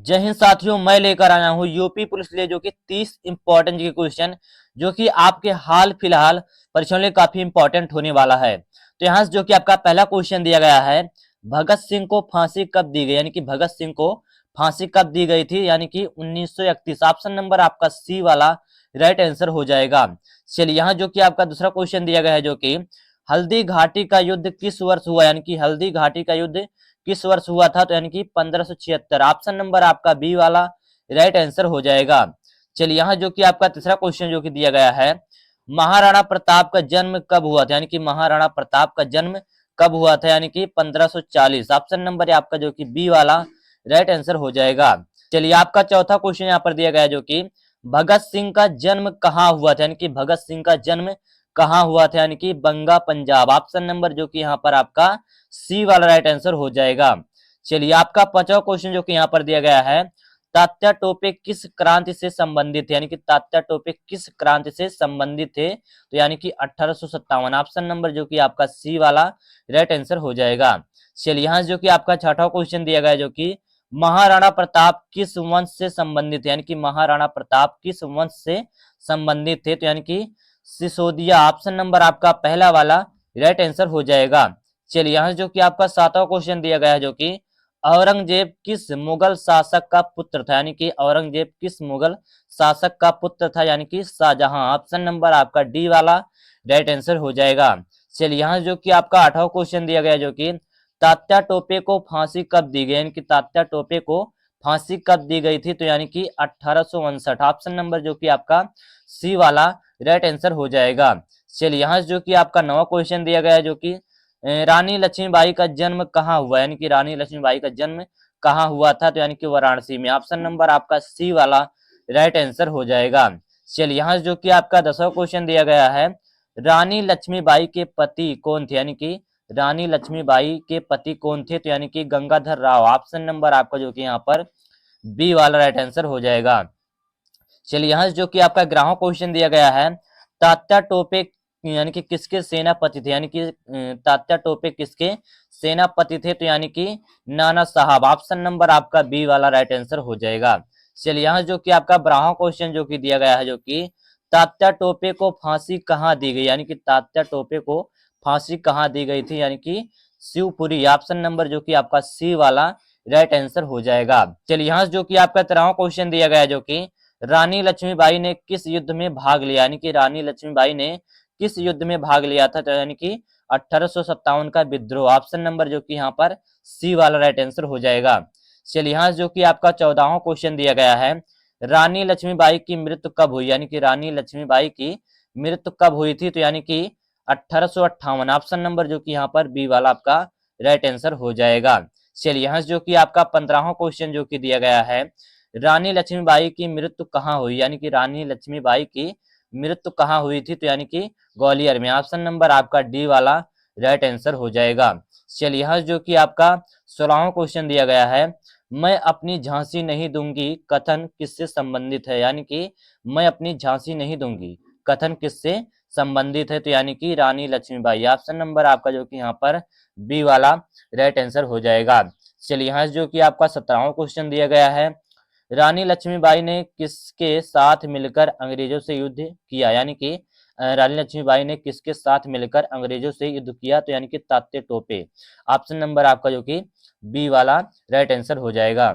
जय हिंद साथियों, मैं लेकर आया हूँ यूपी पुलिस लिए जो कि 30 इंपॉर्टेंट के क्वेश्चन जो कि आपके हाल फिलहाल परीक्षाओं लिए काफी इंपॉर्टेंट होने वाला है। तो यहाँ से जो कि आपका पहला क्वेश्चन दिया गया है, भगत सिंह को फांसी कब दी गई, यानी कि भगत सिंह को फांसी कब दी गई थी, यानी कि 1931। ऑप्शन नंबर आपका सी वाला राइट आंसर हो जाएगा। चलिए यहाँ जो कि आपका दूसरा क्वेश्चन दिया गया है जो कि हल्दी घाटी का युद्ध किस वर्ष हुआ, यानी कि हल्दी घाटी का युद्ध किस वर्ष हुआ था, तो यानी कि 1576। ऑप्शन नंबर आपका बी वाला राइट आंसर हो जाएगा। चलिए यहाँ जो कि आपका तीसरा क्वेश्चन जो कि दिया गया है, महाराणा प्रताप का जन्म कब हुआ था, यानी कि महाराणा प्रताप का जन्म कब हुआ था, यानी कि 1540। ऑप्शन नंबर है आपका जो कि बी वाला राइट आंसर हो जाएगा। चलिए आपका चौथा क्वेश्चन यहाँ पर दिया गया है जो कि भगत सिंह का जन्म कहाँ हुआ था, यानी कि भगत सिंह का जन्म कहाँ हुआ था, यानी कि बंगा पंजाब। ऑप्शन नंबर जो कि यहाँ पर आपका सी वाला राइट आंसर हो जाएगा। चलिए आपका पांचवा क्वेश्चन जो कि यहाँ पर दिया गया है, तात्या टोपे किस क्रांति से संबंधित थे, यानी कि तात्या टोपे किस क्रांति से संबंधित थे, तो यानी कि 1857। ऑप्शन नंबर जो कि आपका सी वाला राइट आंसर हो जाएगा। चलिए यहाँ जो कि आपका छठा क्वेश्चन दिया गया है जो कि महाराणा प्रताप किस वंश से संबंधित है, यानी कि महाराणा प्रताप किस वंश से संबंधित थे, तो यानी कि सिसोदिया। ऑप्शन नंबर आपका पहला वाला राइट आंसर हो जाएगा। चलिए यहाँ जो कि आपका सातवां क्वेश्चन दिया गया है जो कि औरंगजेब किस मुगल शासक का पुत्र था, यानी कि औरंगजेब किस मुगल शासक का पुत्र था, यानी कि शाहजहां। ऑप्शन नंबर आपका डी वाला राइट आंसर हो जाएगा। चलिए यहाँ जो कि आपका आठवां क्वेश्चन दिया गया है जो कि तात्या टोपे को फांसी कब दी गई, यानी कि तात्या टोपे को फांसी कब दी गई थी, तो यानी कि 1859। ऑप्शन नंबर जो कि आपका सी वाला राइट आंसर हो जाएगा। चलिए यहाँ जो कि आपका नवा क्वेश्चन दिया गया है जो कि रानी लक्ष्मीबाई का जन्म कहाँ हुआ, यानी कि रानी लक्ष्मीबाई का जन्म कहाँ हुआ था, तो यानी कि वाराणसी में। ऑप्शन नंबर आपका सी वाला राइट आंसर हो जाएगा। चलिए यहाँ जो कि आपका 10वां क्वेश्चन दिया गया है, रानी लक्ष्मीबाई के पति कौन थे, यानी कि रानी लक्ष्मीबाई के पति कौन थे, तो यानी कि गंगाधर राव। ऑप्शन नंबर आपका जो कि यहाँ पर बी वाला राइट आंसर हो जाएगा। चलिए यहाँ जो कि आपका 11वां क्वेश्चन दिया गया है, तात्या टोपे यानी कि किसके सेनापति थे, यानी कि तात्या टोपे किसके सेनापति थे, तो यानी कि नाना साहब। ऑप्शन नंबर आपका बी वाला राइट आंसर हो जाएगा। चलिए यहाँ जो कि आपका 12वां क्वेश्चन जो कि दिया गया है जो कि तात्या टोपे को फांसी कहाँ दी गई, यानी कि तात्या टोपे को फांसी कहाँ दी गई थी, यानी कि शिवपुरी। ऑप्शन नंबर जो कि आपका सी वाला राइट आंसर हो जाएगा। चलिए यहाँ जो कि आपका 13वां क्वेश्चन दिया गया है जो कि रानी लक्ष्मीबाई ने किस युद्ध में भाग लिया, यानी कि रानी लक्ष्मीबाई ने किस युद्ध में भाग लिया था, तो यानी कि 1857 का विद्रोह। ऑप्शन नंबर जो कि यहाँ पर सी वाला राइट आंसर हो जाएगा। चलिए यहाँ जो कि आपका 14वां क्वेश्चन दिया गया है, रानी लक्ष्मीबाई की मृत्यु कब हुई, यानी कि रानी लक्ष्मीबाई की मृत्यु कब हुई थी, तो यानी कि 1858। ऑप्शन नंबर जो कि यहाँ पर बी वाला आपका राइट आंसर हो जाएगा। चलिए यहाँ जो कि आपका 15वां क्वेश्चन जो कि दिया गया है, रानी लक्ष्मीबाई की मृत्यु कहाँ हुई, यानी कि रानी लक्ष्मीबाई की मृत्यु कहाँ हुई थी, तो यानी कि ग्वालियर में। ऑप्शन नंबर आपका डी वाला राइट आंसर हो जाएगा। चलिए यहाँ जो कि आपका 16वां क्वेश्चन दिया गया है, मैं अपनी झांसी नहीं दूंगी कथन किससे संबंधित है, यानी कि मैं अपनी झांसी नहीं दूंगी कथन किससे संबंधित है, तो यानी कि रानी लक्ष्मीबाई। ऑप्शन नंबर आपका जो कि यहाँ पर बी वाला राइट आंसर हो जाएगा। चलिए यहाँ जो कि आपका 17वां क्वेश्चन दिया गया है, रानी लक्ष्मीबाई ने किसके साथ मिलकर अंग्रेजों से युद्ध किया, यानी कि रानी लक्ष्मीबाई ने किसके साथ मिलकर अंग्रेजों से युद्ध किया, तो यानी कि तात्या टोपे। ऑप्शन नंबर आपका जो कि बी वाला राइट आंसर हो जाएगा।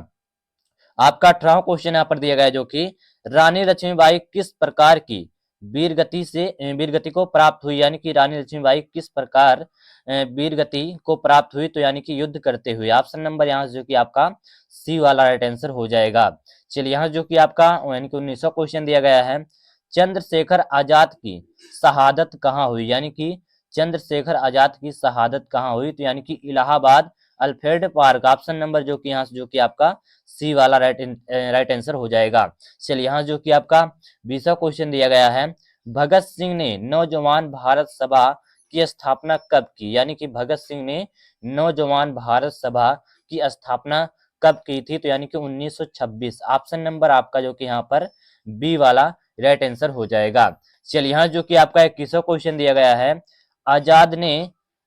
आपका 18वां क्वेश्चन यहाँ पर दिया गया है जो कि रानी लक्ष्मीबाई किस प्रकार की वीर गति को प्राप्त हुई, यानी कि रानी लक्ष्मीबाई किस प्रकार वीर गति को प्राप्त हुई, तो यानी कि युद्ध करते हुए। ऑप्शन नंबर यहाँ जो कि आपका सी वाला राइट आंसर हो जाएगा। चलिए यहाँ जो कि आपका यानी कि 19वां क्वेश्चन दिया गया है, चंद्रशेखर आजाद की शहादत कहाँ हुई, यानी कि चंद्रशेखर आजाद की शहादत कहाँ हुई, तो यानी कि Allahabad Alfred park. Option number जो कि यहाँ से जो कि आपका सी वाला राइट आंसर हो जाएगा। चलिए यहाँ जो कि आपका 20वां क्वेश्चन दिया गया है, भगत सिंह ने नौजवान भारत सभा की स्थापना कब की, यानी कि भगत सिंह ने नौजवान भारत सभा की स्थापना कब की थी, तो यानी कि 1926। ऑप्शन नंबर आपका जो कि यहाँ पर बी वाला राइट आंसर हो जाएगा। चलिए यहाँ जो कि आपका 21वां क्वेश्चन दिया गया है, आजाद ने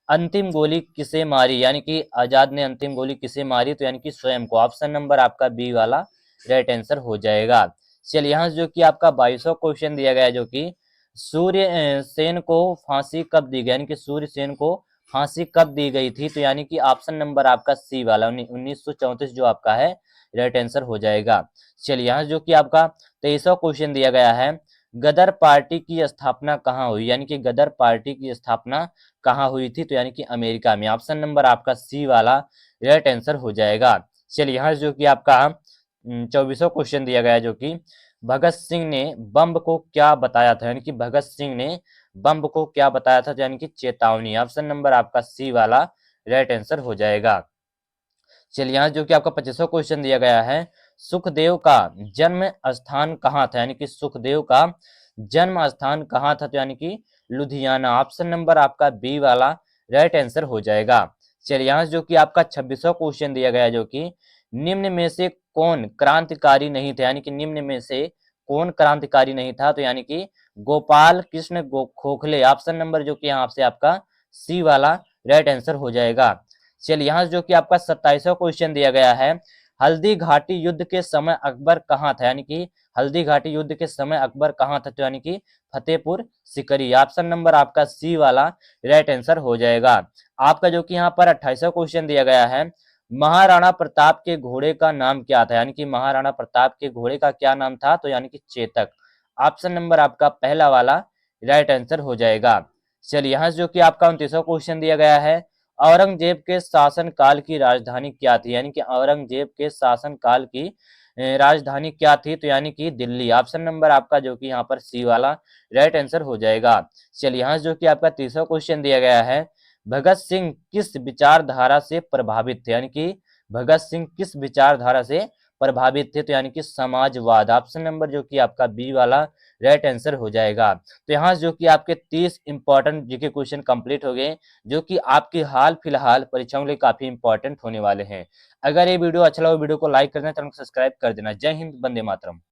अंतिम गोली किसे मारी, यानी कि आजाद ने अंतिम गोली किसे मारी, तो यानी कि स्वयं को। ऑप्शन नंबर आपका बी वाला राइट आंसर हो जाएगा। चलिए यहाँ से जो कि आपका 22वां क्वेश्चन दिया गया है, जो कि सूर्य सेन को फांसी कब दी गई, यानी कि सूर्य सेन को फांसी कब दी गई थी, तो यानी कि ऑप्शन नंबर आपका सी वाला 1934 जो आपका है राइट आंसर हो जाएगा। चलिए यहाँ जो कि आपका 23वां क्वेश्चन दिया गया है, गदर पार्टी की स्थापना कहाँ हुई, यानी कि गदर पार्टी की स्थापना कहाँ हुई थी, तो यानी कि अमेरिका में। ऑप्शन नंबर आपका सी वाला राइट आंसर हो जाएगा। चलिए यहाँ जो कि आपका 24वां क्वेश्चन दिया गया है, जो कि भगत सिंह ने बम को क्या बताया था, यानी कि भगत सिंह ने बम को क्या बताया था, तो यानी कि चेतावनी। ऑप्शन नंबर आपका सी वाला राइट आंसर हो जाएगा। चलिए यहाँ जो कि आपका 25वां क्वेश्चन दिया गया है, सुखदेव का जन्म स्थान कहाँ था, यानी कि सुखदेव का जन्म स्थान कहाँ था, तो यानी कि लुधियाना। ऑप्शन नंबर आपका बी वाला राइट आंसर हो जाएगा। चलिए यहाँ जो कि आपका 26वां क्वेश्चन दिया गया है, जो कि निम्न में से कौन क्रांतिकारी नहीं था, यानी कि निम्न में से कौन क्रांतिकारी नहीं था, तो यानी कि गोपाल कृष्ण खोखले। ऑप्शन नंबर जो कि यहाँ से आपका सी वाला राइट आंसर हो जाएगा। चलिए यहाँ जो कि आपका 27वां क्वेश्चन दिया गया है, हल्दी घाटी युद्ध के समय अकबर कहाँ था, यानी कि हल्दी घाटी युद्ध के समय अकबर कहाँ था, तो यानी कि फतेहपुर सिकरी। ऑप्शन नंबर आपका सी वाला राइट आंसर हो जाएगा। आपका जो कि यहाँ पर 28वां क्वेश्चन दिया गया है, महाराणा प्रताप के घोड़े का नाम क्या था, यानी कि महाराणा प्रताप के घोड़े का क्या नाम था, तो यानी कि चेतक। ऑप्शन नंबर आपका पहला वाला राइट आंसर हो जाएगा। चलिए यहाँ जो कि आपका 29वां क्वेश्चन दिया गया है, औरंगजेब के शासन काल की राजधानी क्या थी, यानी कि औरंगजेब के शासन काल की राजधानी क्या थी, तो यानी कि दिल्ली। ऑप्शन नंबर आपका जो कि यहाँ पर सी वाला राइट आंसर हो जाएगा। चलिए यहाँ जो कि आपका 30वां क्वेश्चन दिया गया है, भगत सिंह किस विचारधारा से प्रभावित थे, यानी कि भगत सिंह किस विचारधारा से प्रभावित थे, तो यानी कि समाजवाद। ऑप्शन नंबर जो कि आपका बी वाला राइट आंसर हो जाएगा। तो यहाँ जो कि आपके 30 इंपॉर्टेंट जीके क्वेश्चन कंप्लीट हो गए, जो कि आपके हाल फिलहाल परीक्षाओं के लिए काफी इंपॉर्टेंट होने वाले हैं। अगर ये वीडियो अच्छा लगा, वीडियो को लाइक कर देना, चैनल को सब्सक्राइब कर देना। जय हिंद, वंदे मातरम।